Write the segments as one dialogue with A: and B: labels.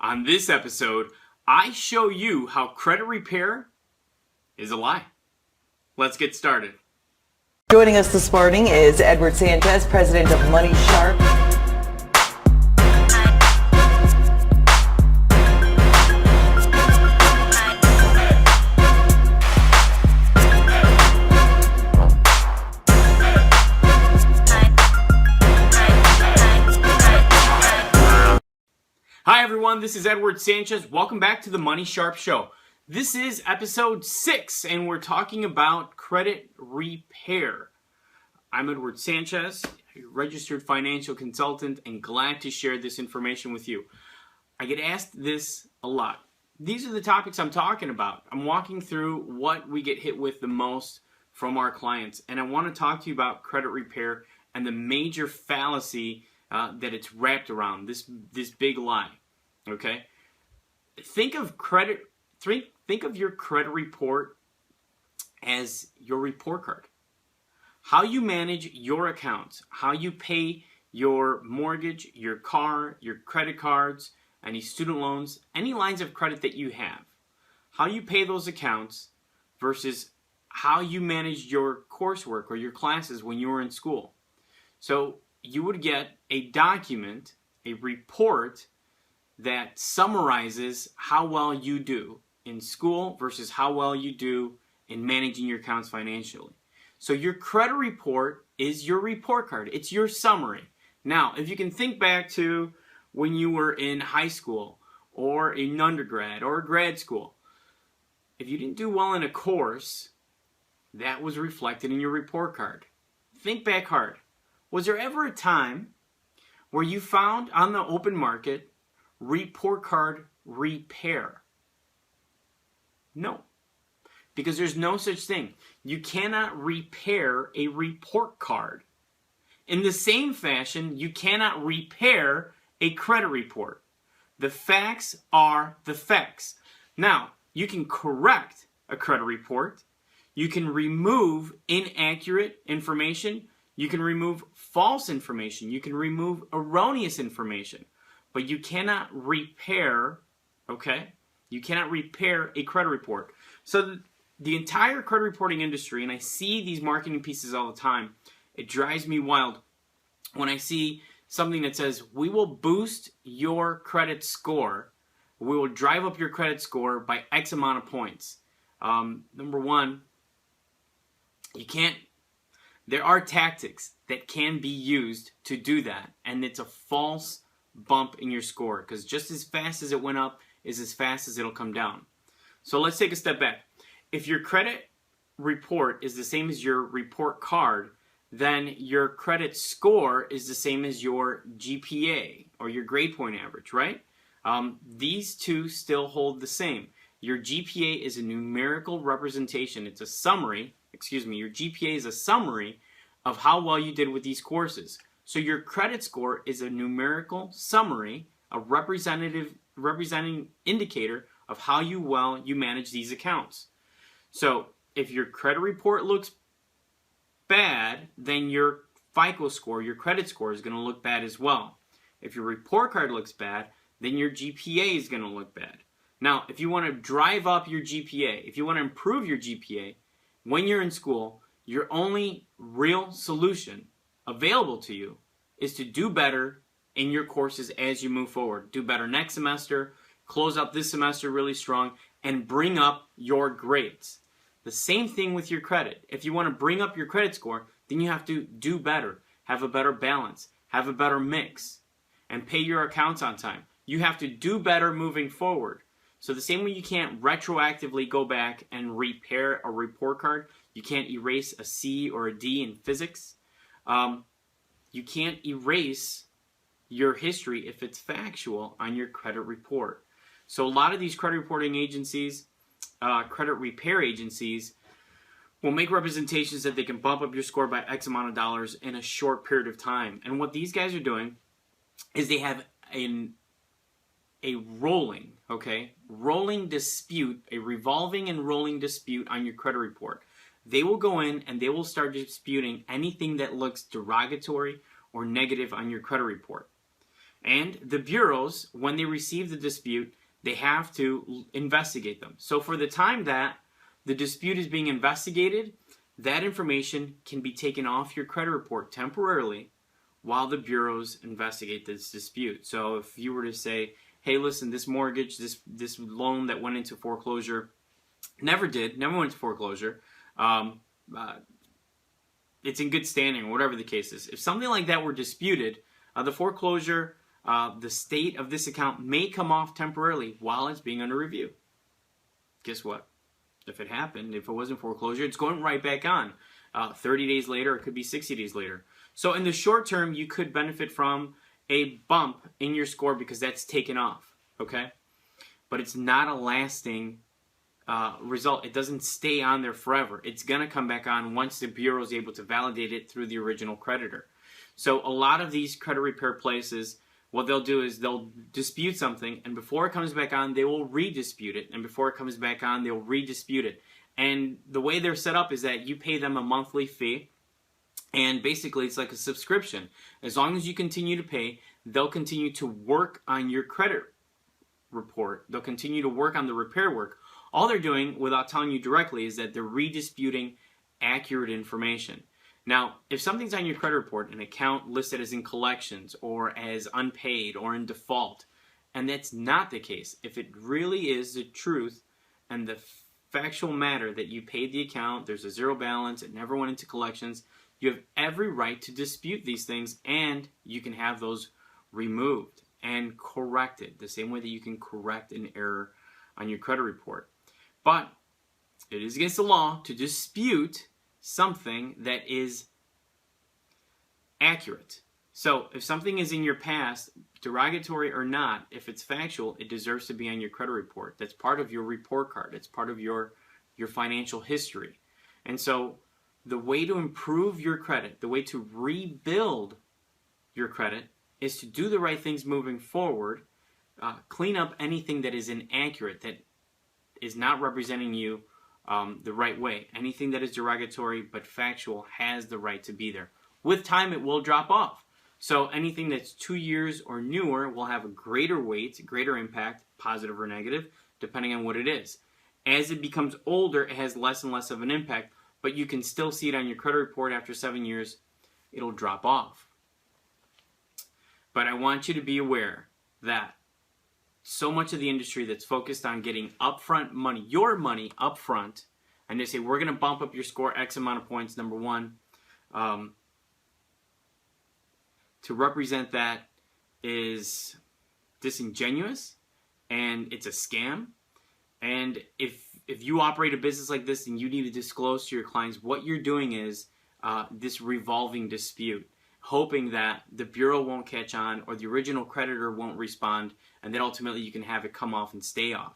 A: On this episode, I show you how credit repair is a lie. Let's get started.
B: Joining us this morning is Edward Sanchez, president of Money Sharp.
A: Hi everyone, this is Edward Sanchez. Welcome back to the Money Sharp Show. This is episode 6 and we're talking about credit repair. I'm Edward Sanchez, a registered financial consultant, and glad to share this information with you. I get asked this a lot. These are the topics I'm talking about. I'm walking through what we get hit with the most from our clients, and I want to talk to you about credit repair and the major fallacy that it's wrapped around, this big lie. Okay, think of your credit report as your report card. How you manage your accounts, how you pay your mortgage, your car, your credit cards, any student loans, any lines of credit that you have. How you pay those accounts versus how you manage your coursework or your classes when you were in school. So you would get a document, a report that summarizes how well you do in school versus how well you do in managing your accounts financially. So your credit report is your report card. It's your summary. Now, if you can think back to when you were in high school or in undergrad or grad school, if you didn't do well in a course, that was reflected in your report card. Think back hard. Was there ever a time where you found on the open market report card repair? No, because there's no such thing. You cannot repair a report card. In the same fashion, you cannot repair a credit report. The facts are the facts. Now, you can correct a credit report. You can remove inaccurate information. You can remove false information. You can remove erroneous information. But you cannot repair, okay? You cannot repair a credit report. So the entire credit reporting industry, and I see these marketing pieces all the time, it drives me wild when I see something that says, we will boost your credit score. We will drive up your credit score by X amount of points. Number one, you can't. There are tactics that can be used to do that, and it's a false bump in your score, because just as fast as it went up is as fast as it'll come down. So let's take a step back. If your credit report is the same as your report card, then your credit score is the same as your GPA or your grade point average, right? These two still hold the same. Your GPA is a numerical representation. It's a summary, your GPA is a summary of how well you did with these courses. So your credit score is a numerical summary, a representing indicator of how well you manage these accounts. So if your credit report looks bad, then your FICO score, your credit score, is going to look bad as well. If your report card looks bad, then your GPA is going to look bad. Now, if you want to drive up your GPA, if you want to improve your GPA when you're in school, your only real solution available to you is to do better in your courses as you move forward. Do better next semester, close out this semester really strong, and bring up your grades. The same thing with your credit. If you want to bring up your credit score, then you have to do better, have a better balance, have a better mix, and pay your accounts on time. You have to do better moving forward. So the same way you can't retroactively go back and repair a report card, you can't erase a C or a D in physics. You can't erase your history if it's factual on your credit report. So a lot of these credit reporting agencies, credit repair agencies, will make representations that they can bump up your score by X amount of dollars in a short period of time. And what these guys are doing is they have a rolling dispute, a revolving and rolling dispute on your credit report. They will go in and they will start disputing anything that looks derogatory or negative on your credit report. And the bureaus, when they receive the dispute, they have to investigate them. So for the time that the dispute is being investigated, that information can be taken off your credit report temporarily while the bureaus investigate this dispute. So if you were to say, hey, listen, this mortgage, this loan that went into foreclosure, never went to foreclosure, it's in good standing, or whatever the case is. If something like that were disputed, the foreclosure, the state of this account may come off temporarily while it's being under review. Guess what? If it happened, if it wasn't foreclosure, it's going right back on. 30 days later, it could be 60 days later. So in the short term, you could benefit from a bump in your score because that's taken off, okay? But it's not a lasting result. It doesn't stay on there forever. It's going to come back on once the bureau is able to validate it through the original creditor. So a lot of these credit repair places, what they'll do is they'll dispute something, and before it comes back on, they will redispute it. And before it comes back on, they'll redispute it. And the way they're set up is that you pay them a monthly fee, and basically it's like a subscription. As long as you continue to pay, they'll continue to work on your credit report. They'll continue to work on the repair work. All they're doing, without telling you directly, is that they're redisputing accurate information. Now, if something's on your credit report, an account listed as in collections or as unpaid or in default, and that's not the case, if it really is the truth and the factual matter that you paid the account, there's a zero balance, it never went into collections, you have every right to dispute these things, and you can have those removed and corrected the same way that you can correct an error on your credit report. But it is against the law to dispute something that is accurate. So if something is in your past, derogatory or not, if it's factual, it deserves to be on your credit report. That's part of your report card. It's part of your financial history. And so the way to improve your credit, the way to rebuild your credit, is to do the right things moving forward, clean up anything that is inaccurate, that is not representing you the right way. Anything that is derogatory but factual has the right to be there. With time, it will drop off. So anything that's 2 years or newer will have a greater weight, greater impact, positive or negative, depending on what it is. As it becomes older, it has less and less of an impact, but you can still see it on your credit report after 7 years. It'll drop off. But I want you to be aware that so much of the industry that's focused on getting upfront money, your money upfront, and they say, we're going to bump up your score X amount of points, number one. To represent that is disingenuous, and it's a scam. And if you operate a business like this, then you need to disclose to your clients what you're doing is this revolving dispute, hoping that the bureau won't catch on or the original creditor won't respond, and then ultimately you can have it come off and stay off.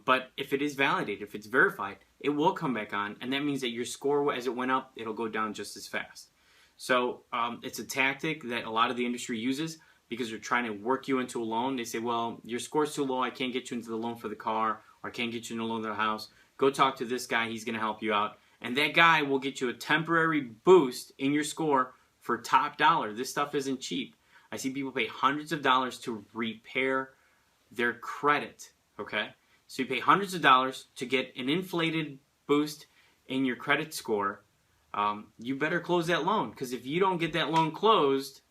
A: But if it is validated, if it's verified, it will come back on, and that means that your score, as it went up, it'll go down just as fast. So it's a tactic that a lot of the industry uses because they're trying to work you into a loan. They say, well, your score's too low, I can't get you into the loan for the car, or I can't get you into the loan for the house. Go talk to this guy, he's going to help you out. And that guy will get you a temporary boost in your score for top dollar. This stuff isn't cheap. I see people pay hundreds of dollars to repair their credit, okay? So you pay hundreds of dollars to get an inflated boost in your credit score. You better close that loan, because if you don't get that loan closed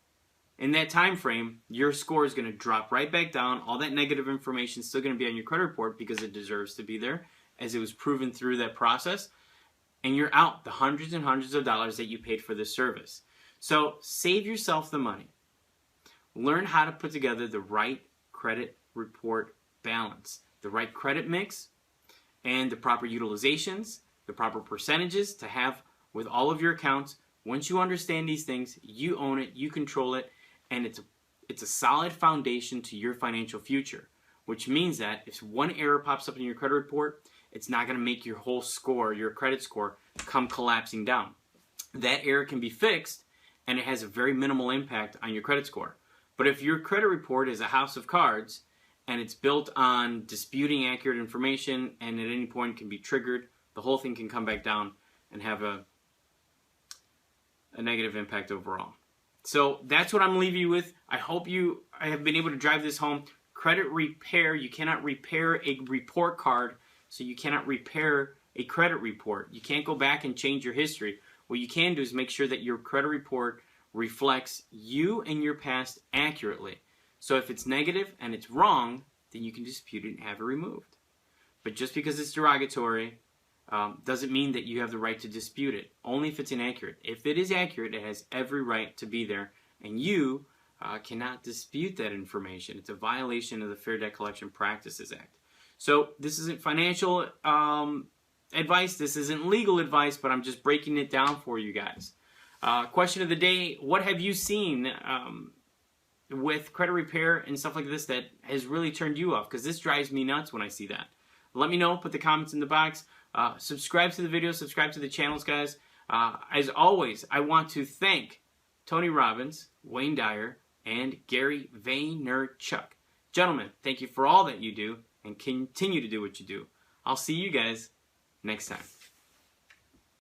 A: in that time frame, your score is going to drop right back down. All that negative information is still going to be on your credit report because it deserves to be there, as it was proven through that process. And you're out the hundreds and hundreds of dollars that you paid for this service. So save yourself the money. Learn how to put together the right credit report balance, the right credit mix, and the proper utilizations, the proper percentages to have with all of your accounts. Once you understand these things, you own it, you control it, and it's a solid foundation to your financial future, which means that if one error pops up in your credit report, it's not going to make your whole score, your credit score, come collapsing down. That error can be fixed, and it has a very minimal impact on your credit score. But if your credit report is a house of cards, and it's built on disputing accurate information, and at any point can be triggered, the whole thing can come back down and have a negative impact overall. So that's what I'm leaving you with. I hope I have been able to drive this home. Credit repair, you cannot repair a report card, so you cannot repair a credit report. You can't go back and change your history. What you can do is make sure that your credit report reflects you and your past accurately. So if it's negative and it's wrong, then you can dispute it and have it removed. But just because it's derogatory doesn't mean that you have the right to dispute it, only if it's inaccurate. If it is accurate, it has every right to be there, and you cannot dispute that information. It's a violation of the Fair Debt Collection Practices Act. So this isn't financial advice, this isn't legal advice, but I'm just breaking it down for you guys. Question of the day, what have you seen with credit repair and stuff like this that has really turned you off? Because this drives me nuts when I see that. Let me know, put the comments in the box. Subscribe to the video, subscribe to the channels, guys. As always, I want to thank Tony Robbins, Wayne Dyer, and Gary Vaynerchuk. Gentlemen, thank you for all that you do, and continue to do what you do. I'll see you guys next time.